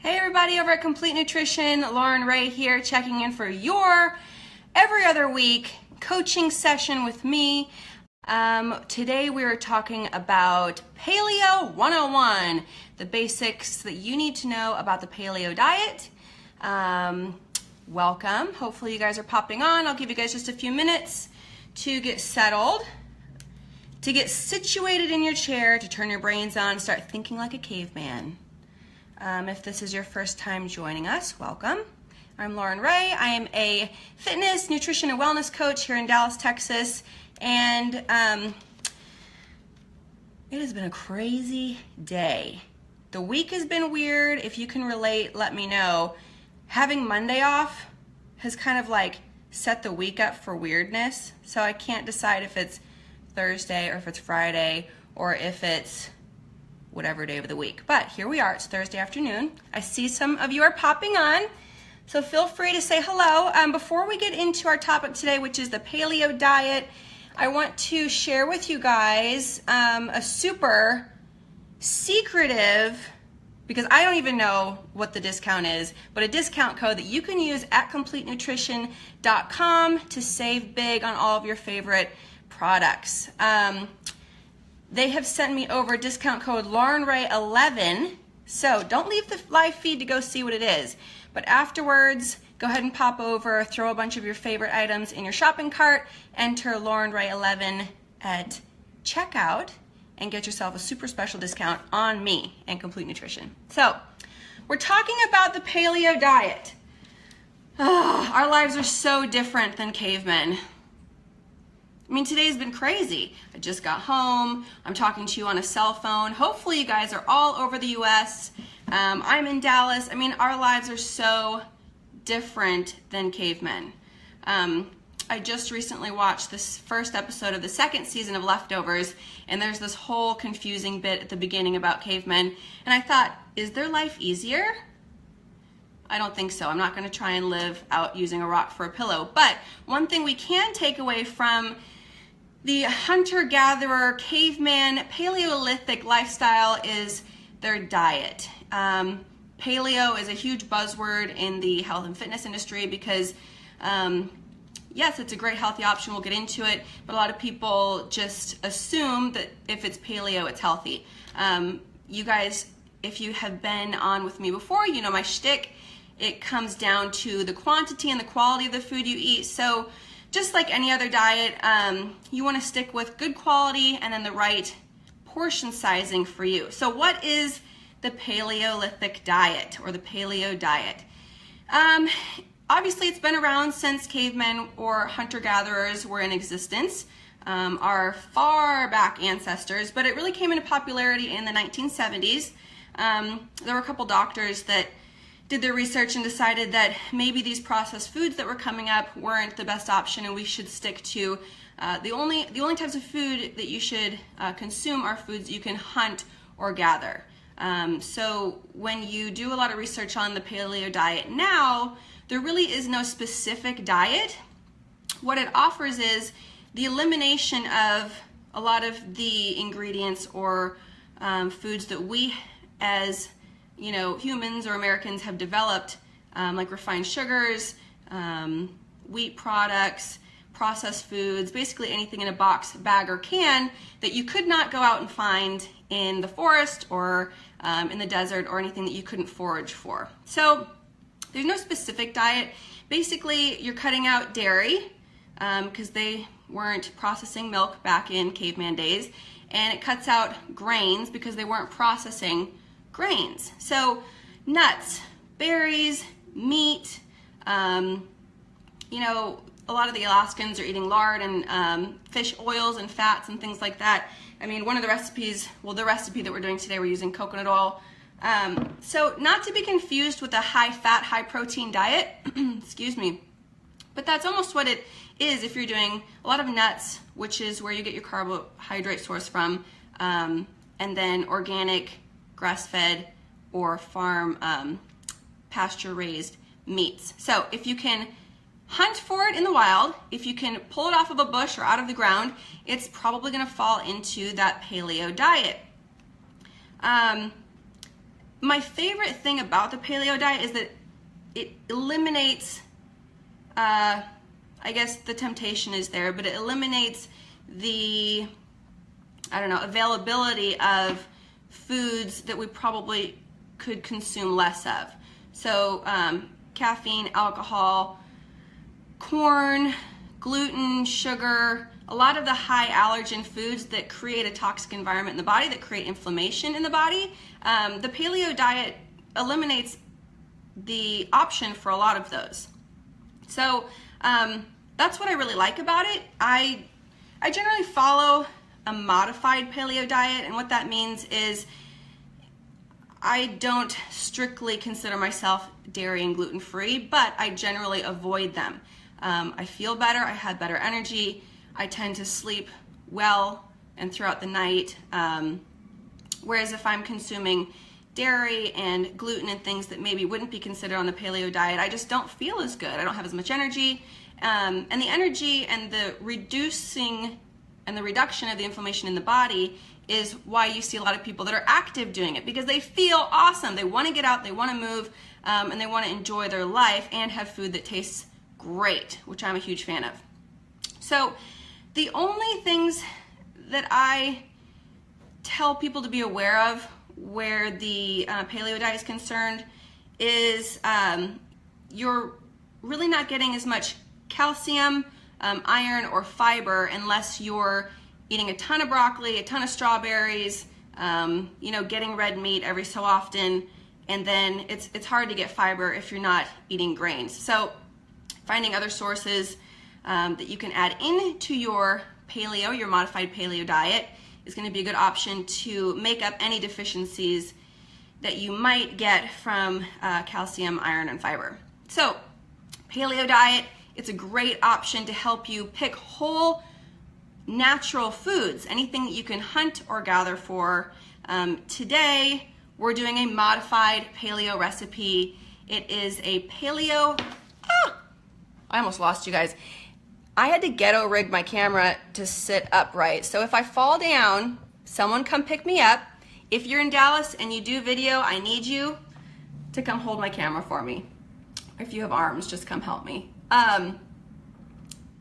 Hey everybody over at Complete Nutrition, Lauren Rae here, checking in for your every other week coaching session with me. Today we are talking about Paleo 101, the basics that you need to know about the paleo diet. Welcome. Hopefully you guys are popping on. I'll give you guys just a few minutes to get settled, to get situated in your chair, to turn your brains on and start thinking like a caveman. If this is your first time joining us, welcome. I'm Lauren Rae. I am a fitness, nutrition, and wellness coach here in Dallas, Texas. And it has been a crazy day. The week has been weird. If you can relate, let me know. Having Monday off has kind of like set the week up for weirdness. So I can't decide if it's Thursday or if it's Friday or if it's whatever day of the week. But here we are, it's Thursday afternoon. I see some of you are popping on, so feel free to say hello. Before we get into our topic today, which is the paleo diet, I want to share with you guys a super secretive, because I don't even know what the discount is, but a discount code that you can use at CompleteNutrition.com to save big on all of your favorite products. They have sent me over discount code Lauren Rae 11. So don't leave the live feed to go see what it is. But afterwards, go ahead and pop over, throw a bunch of your favorite items in your shopping cart, enter Lauren Rae 11 at checkout, and get yourself a super special discount on me and Complete Nutrition. So we're talking about the paleo diet. Our lives are so different than cavemen. I mean, today's been crazy. I just got home. I'm talking to you on a cell phone. Hopefully you guys are all over the US. I'm in Dallas. I mean, our lives are so different than cavemen. I just recently watched this first episode of the second season of Leftovers, and there's this whole confusing bit at the beginning about cavemen. And I thought, is their life easier? I don't think so. I'm not going to try and live out using a rock for a pillow. But one thing we can take away from the hunter-gatherer, caveman, Paleolithic lifestyle is their diet. Paleo is a huge buzzword in the health and fitness industry because, yes, it's a great healthy option. We'll get into it. But a lot of people just assume that if it's paleo, it's healthy. You guys, if you have been on with me before, you know my shtick. It comes down to the quantity and the quality of the food you eat. So just like any other diet, you want to stick with good quality and then the right portion sizing for you. So what is the Paleolithic diet or the paleo diet? Obviously it's been around since cavemen or hunter-gatherers were in existence, our far back ancestors, but it really came into popularity in the 1970s. There were a couple doctors that did their research and decided that maybe these processed foods that were coming up weren't the best option, and we should stick to the only types of food that you should consume are foods you can hunt or gather. So when you do a lot of research on the paleo diet now, there really is no specific diet. What it offers is the elimination of a lot of the ingredients or foods that we as humans or Americans have developed, like refined sugars, wheat products, processed foods, basically anything in a box, bag, or can that you could not go out and find in the forest or in the desert or anything that you couldn't forage for. So there's no specific diet. Basically, you're cutting out dairy because they weren't processing milk back in caveman days, and it cuts out grains because they weren't processing grains. So nuts, berries, meat, a lot of the Alaskans are eating lard and fish oils and fats and things like that. I mean, one of the recipes, the recipe that we're doing today, we're using coconut oil. So not to be confused with a high-fat, high-protein diet, excuse me, but that's almost what it is if you're doing a lot of nuts, which is where you get your carbohydrate source from, and then organic, grass-fed, or farm pasture-raised meats. So if you can hunt for it in the wild, if you can pull it off of a bush or out of the ground, it's probably going to fall into that paleo diet. my favorite thing about the paleo diet is that it eliminates, I guess the temptation is there, but it eliminates the, I don't know, availability of foods that we probably could consume less of. So caffeine, alcohol, corn, gluten, sugar, a lot of the high allergen foods that create a toxic environment in the body, that create inflammation in the body. The paleo diet eliminates the option for a lot of those. So that's what I really like about it. I generally follow a modified paleo diet, and what that means is I don't strictly consider myself dairy and gluten free, but I generally avoid them. I feel better, I have better energy, I tend to sleep well and throughout the night, whereas if I'm consuming dairy and gluten and things that maybe wouldn't be considered on the paleo diet, I just don't feel as good. I don't have as much energy, and the energy and the reduction of the inflammation in the body is why you see a lot of people that are active doing it, because they feel awesome. They want to get out, they want to move, and they want to enjoy their life and have food that tastes great, which I'm a huge fan of. So the only things that I tell people to be aware of where the paleo diet is concerned is you're really not getting as much calcium, iron, or fiber unless you're eating a ton of broccoli, a ton of strawberries, getting red meat every so often, and then it's hard to get fiber if you're not eating grains. So finding other sources that you can add into your paleo, your modified paleo diet, is going to be a good option to make up any deficiencies that you might get from calcium, iron, and fiber. So paleo diet, it's a great option to help you pick whole natural foods, anything that you can hunt or gather for. Today we're doing a modified paleo recipe. It is a paleo, I almost lost you guys. I had to ghetto rig my camera to sit upright. So if I fall down, someone come pick me up. If you're in Dallas and you do video, I need you to come hold my camera for me. If you have arms, just come help me.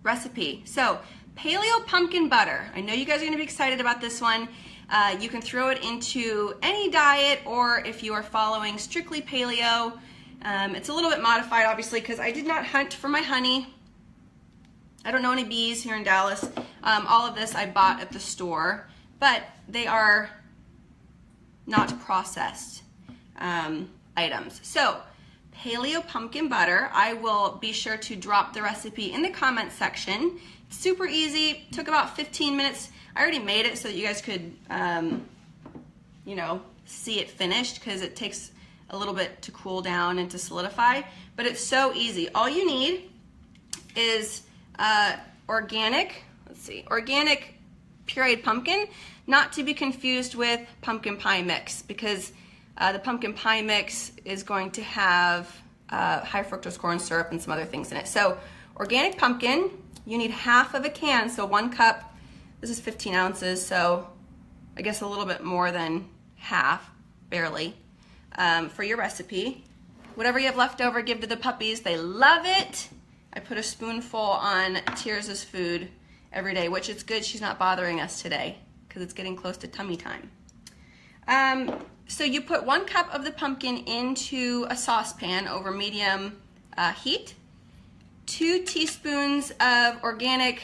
Recipe. So paleo pumpkin butter. I know you guys are gonna be excited about this one. You can throw it into any diet, or if you are following strictly paleo, it's a little bit modified, obviously, because I did not hunt for my honey. I don't know any bees here in Dallas. All of this I bought at the store, but they are not processed items. So paleo pumpkin butter, I will be sure to drop the recipe in the comments section. It's super easy, took about 15 minutes. I already made it so that you guys could, see it finished, because it takes a little bit to cool down and to solidify, but it's so easy. All you need is organic pureed pumpkin, not to be confused with pumpkin pie mix, because the pumpkin pie mix is going to have high fructose corn syrup and some other things in it. So organic pumpkin, you need half of a can, so 1 cup. This is 15 ounces, so I guess a little bit more than half, barely, for your recipe. Whatever you have left over, give to the puppies. They love it. I put a spoonful on Tears' food every day, which it's good she's not bothering us today, because it's getting close to tummy time. So you put 1 cup of the pumpkin into a saucepan over medium heat. 2 teaspoons of organic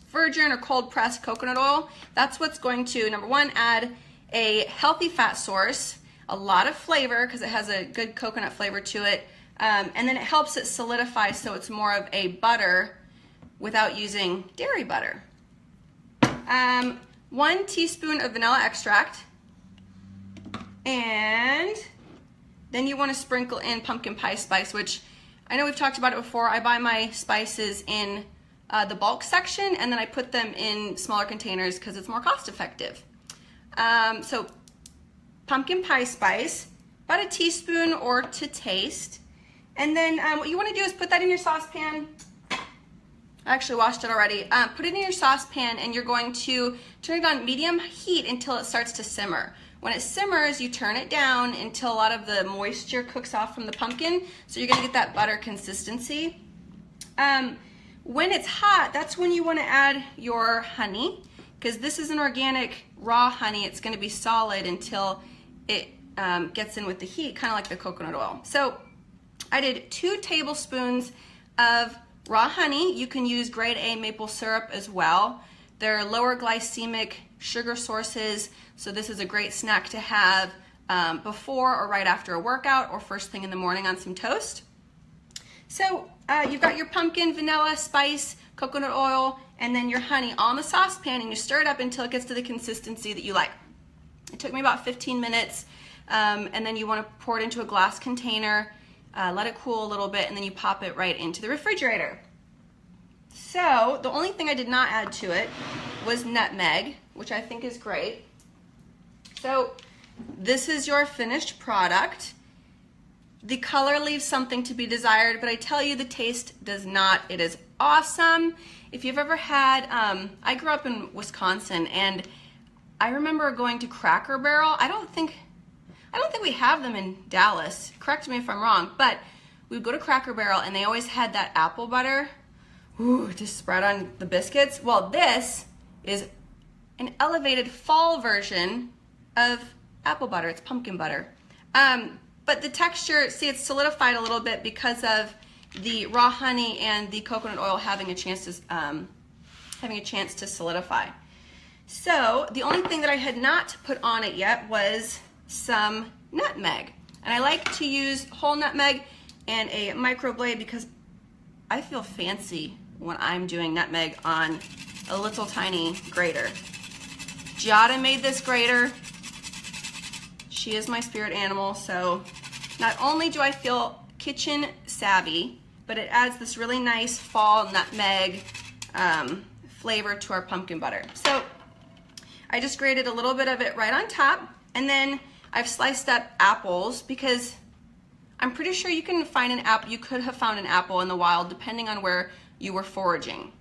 virgin or cold pressed coconut oil. That's what's going to, number 1, add a healthy fat source, a lot of flavor because it has a good coconut flavor to it, and then it helps it solidify so it's more of a butter without using dairy butter. 1 teaspoon of vanilla extract, and then you want to sprinkle in pumpkin pie spice, which I know we've talked about it before. I buy my spices in the bulk section, and then I put them in smaller containers because it's more cost effective. So pumpkin pie spice, about 1 teaspoon or to taste. And then what you want to do is put that in your saucepan. I actually washed it already. Put it in your saucepan, and you're going to turn it on medium heat until it starts to simmer. when it simmers, you turn it down until a lot of the moisture cooks off from the pumpkin, so you're gonna get that butter consistency. When it's hot, that's when you wanna add your honey, because this is an organic raw honey. It's gonna be solid until it gets in with the heat, kind of like the coconut oil. So I did 2 tablespoons of raw honey. You can use grade A maple syrup as well. They're lower glycemic sugar sources, so this is a great snack to have before or right after a workout or first thing in the morning on some toast. So you've got your pumpkin, vanilla, spice, coconut oil, and then your honey on the saucepan, and you stir it up until it gets to the consistency that you like. It took me about 15 minutes, and then you want to pour it into a glass container, let it cool a little bit, and then you pop it right into the refrigerator. So the only thing I did not add to it was nutmeg, which I think is great. So this is your finished product. The color leaves something to be desired, but I tell you the taste does not. It is awesome. If you've ever had, I grew up in Wisconsin, and I remember going to Cracker Barrel. I don't think we have them in Dallas. Correct me if I'm wrong, but we would go to Cracker Barrel and they always had that apple butter, to spread on the biscuits. Well, this is an elevated fall version of apple butter. It's pumpkin butter. But the texture, see, it's solidified a little bit because of the raw honey and the coconut oil having a chance to solidify. So the only thing that I had not put on it yet was some nutmeg. And I like to use whole nutmeg and a microblade because I feel fancy when I'm doing nutmeg on a little tiny grater. Giada made this grater. She is my spirit animal, so not only do I feel kitchen savvy, but it adds this really nice fall nutmeg flavor to our pumpkin butter. So I just grated a little bit of it right on top, and then I've sliced up apples because I'm pretty sure you can find an apple. You could have found an apple in the wild depending on where you were foraging.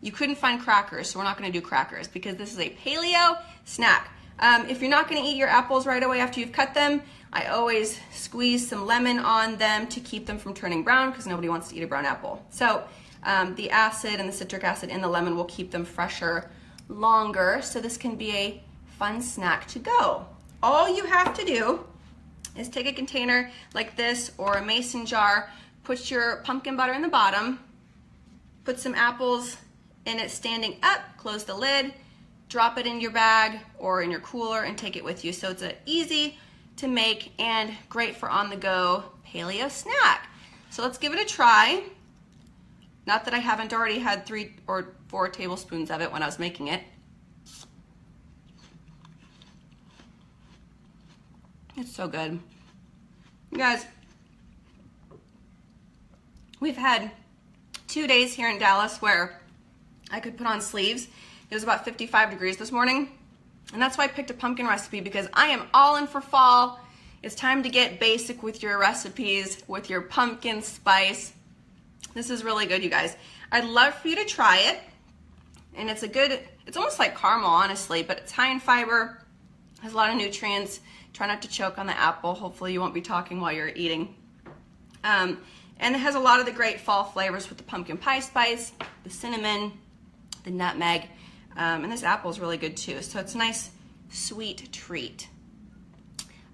You couldn't find crackers, so we're not going to do crackers because this is a paleo snack. If you're not going to eat your apples right away after you've cut them, I always squeeze some lemon on them to keep them from turning brown because nobody wants to eat a brown apple. So the acid and the citric acid in the lemon will keep them fresher longer, so this can be a fun snack to go. All you have to do is take a container like this or a mason jar, put your pumpkin butter in the bottom, put some apples in it standing up, close the lid, drop it in your bag or in your cooler and take it with you. So it's an easy to make and great for on-the-go paleo snack. So let's give it a try. Not that I haven't already had 3 or 4 tablespoons of it when I was making it. It's so good. You guys, we've had 2 days here in Dallas where I could put on sleeves. It was about 55 degrees this morning, and that's why I picked a pumpkin recipe because I am all in for fall. It's time to get basic with your recipes, with your pumpkin spice. This is really good, you guys. I'd love for you to try it, and it's almost like caramel, honestly, but it's high in fiber, has a lot of nutrients. Try not to choke on the apple. Hopefully you won't be talking while you're eating. And it has a lot of the great fall flavors with the pumpkin pie spice, the cinnamon, the nutmeg, and this apple is really good too. So it's a nice sweet treat.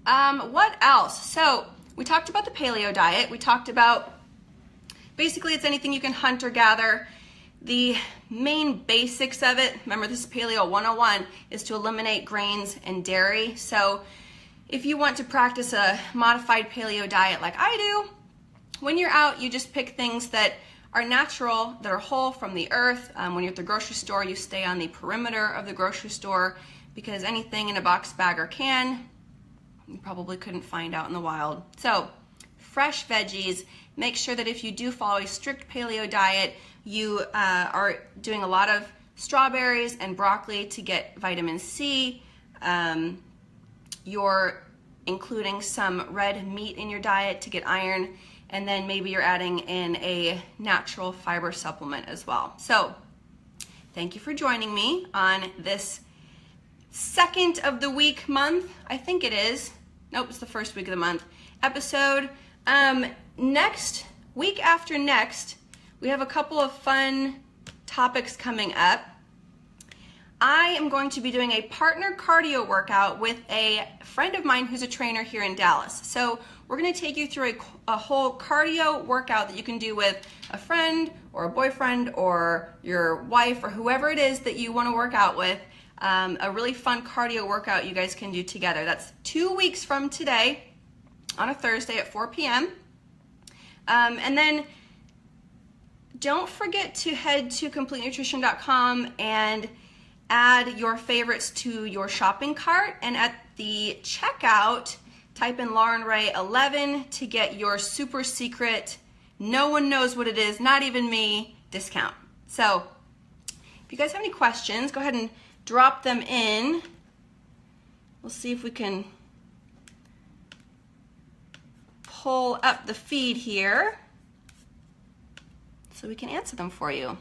What else? So we talked about the paleo diet. We talked about basically it's anything you can hunt or gather. The main basics of it, remember this is Paleo 101, is to eliminate grains and dairy. So if you want to practice a modified paleo diet like I do, when you're out, you just pick things that are natural, that are whole from the earth. When you're at the grocery store, you stay on the perimeter of the grocery store because anything in a box, bag, or can, you probably couldn't find out in the wild. So fresh veggies, make sure that if you do follow a strict paleo diet, you are doing a lot of strawberries and broccoli to get vitamin C. You're including some red meat in your diet to get iron, and then maybe you're adding in a natural fiber supplement as well. So thank you for joining me on this second of the week month. I think it is. Nope, it's the first week of the month episode. Next week after next, we have a couple of fun topics coming up. I am going to be doing a partner cardio workout with a friend of mine who's a trainer here in Dallas. So we're going to take you through a whole cardio workout that you can do with a friend or a boyfriend or your wife or whoever it is that you want to work out with. A really fun cardio workout you guys can do together. That's 2 weeks from today on a Thursday at 4 p.m. And then don't forget to head to CompleteNutrition.com and add your favorites to your shopping cart, and at the checkout, type in Lauren Rae 11 to get your super secret, no one knows what it is, not even me, discount. So if you guys have any questions, go ahead and drop them in. We'll see if we can pull up the feed here so we can answer them for you.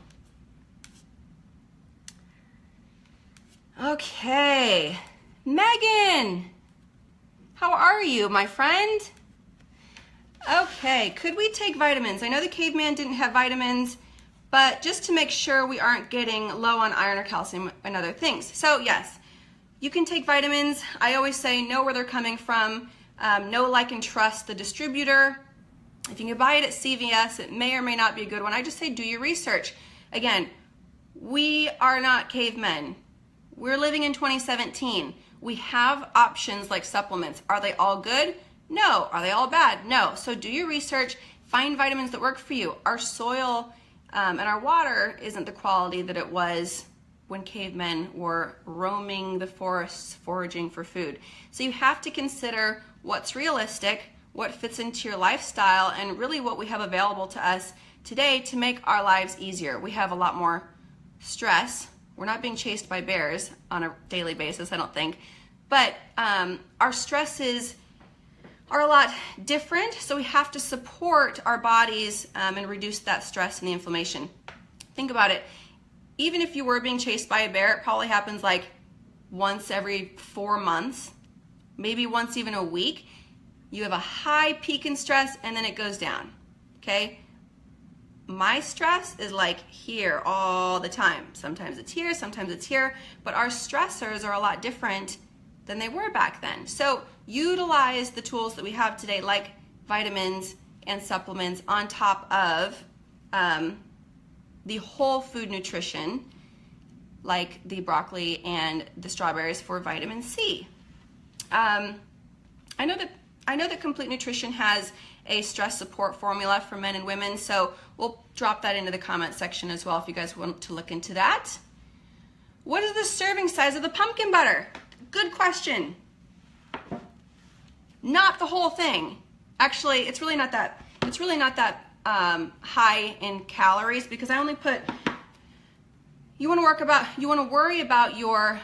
Okay, Megan, how are you, my friend? Okay, could we take vitamins? I know the caveman didn't have vitamins, but just to make sure we aren't getting low on iron or calcium and other things. So yes, you can take vitamins. I always say know where they're coming from, know, like, and trust the distributor. If you can buy it at CVS, it may or may not be a good one. I just say do your research. Again, we are not cavemen. We're living in 2017. We have options like supplements. Are they all good? No. Are they all bad? No. So do your research, find vitamins that work for you. Our soil and our water isn't the quality that it was when cavemen were roaming the forests foraging for food. So you have to consider what's realistic, what fits into your lifestyle, and really what we have available to us today to make our lives easier. We have a lot more stress. We're not being chased by bears on a daily basis, I don't think. But our stresses are a lot different, so we have to support our bodies and reduce that stress and the inflammation. Think about it. Even if you were being chased by a bear, it probably happens like once every 4 months, maybe once even a week. You have a high peak in stress and then it goes down, okay? My stress is like here all the time. Sometimes it's here, but our stressors are a lot different than they were back then. So utilize the tools that we have today, like vitamins and supplements, on top of the whole food nutrition, like the broccoli and the strawberries for vitamin C. I know that Complete Nutrition has a stress support formula for men and women, so we'll drop that into the comment section as well if you guys want to look into that. What is the serving size of the pumpkin butter? Good question. Not the whole thing. Actually, it's really not that high in calories, because I only put, you want to worry about your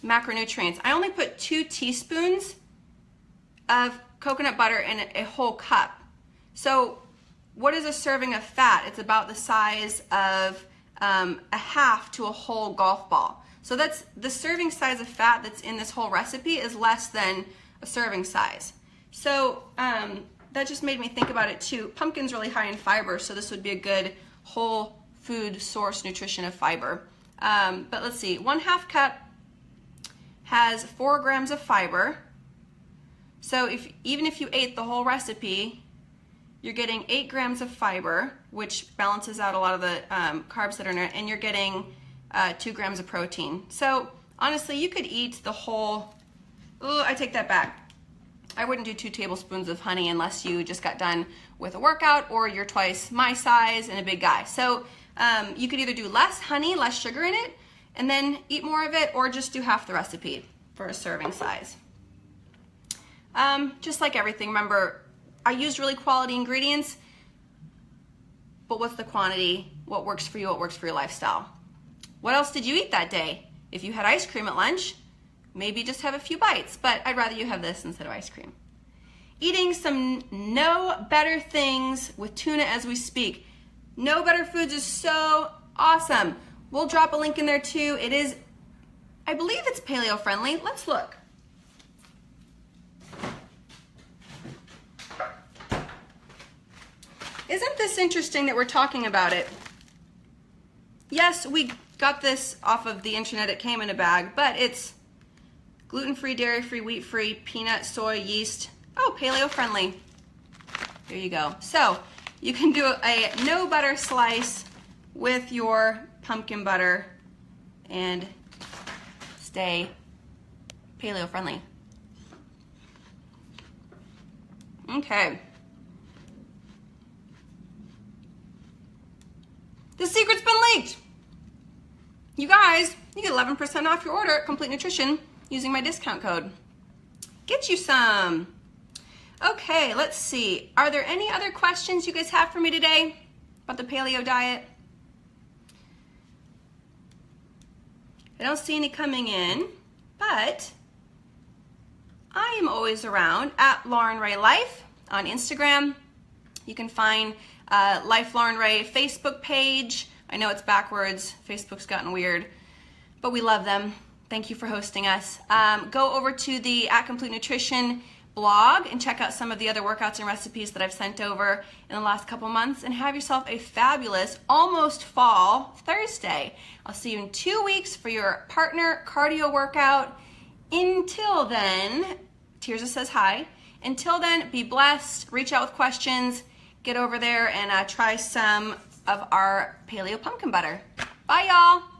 macronutrients. I only put 2 teaspoons of coconut butter in a whole cup. So what is a serving of fat? It's about the size of a half to a whole golf ball. So that's the serving size of fat that's in this whole recipe is less than a serving size. So that just made me think about it too. Pumpkin's really high in fiber, so this would be a good whole food source nutrition of fiber. But let's see, 1/2 cup has 4 grams of fiber. So even if you ate the whole recipe, you're getting 8 grams of fiber, which balances out a lot of the carbs that are in it, and you're getting 2 grams of protein. So honestly, you could eat the whole, I take that back. I wouldn't do 2 tablespoons of honey unless you just got done with a workout or you're twice my size and a big guy. So you could either do less honey, less sugar in it, and then eat more of it, or just do half the recipe for a serving size. Just like everything, remember, I used really quality ingredients, but what's the quantity? What works for you? What works for your lifestyle? What else did you eat that day? If you had ice cream at lunch, maybe just have a few bites, but I'd rather you have this instead of ice cream. Eating some No Better things with tuna as we speak. No Better Foods is so awesome. We'll drop a link in there too. It is I believe it's paleo friendly. Let's look. Isn't this interesting that we're talking about it? Yes, we got this off of the internet. It came in a bag, but it's gluten-free, dairy-free, wheat-free, peanut, soy, yeast. Oh, paleo-friendly. There you go. So you can do a no butter slice with your pumpkin butter and stay paleo-friendly. Okay. The secret's been leaked. You guys, you get 11% off your order at Complete Nutrition using my discount code. Get you some. Okay, let's see. Are there any other questions you guys have for me today about the paleo diet? I don't see any coming in, but I am always around at Lauren Rae Life on Instagram. You can find Life Lauren Rae Facebook page. I know it's backwards. Facebook's gotten weird, but we love them. Thank you for hosting us. Go over to the At Complete Nutrition blog and check out some of the other workouts and recipes that I've sent over in the last couple months, and have yourself a fabulous almost fall Thursday. I'll see you in 2 weeks for your partner cardio workout. Until then, Tirza says hi. Until then, be blessed. Reach out with questions. Get over there and try some of our paleo pumpkin butter. Bye, y'all.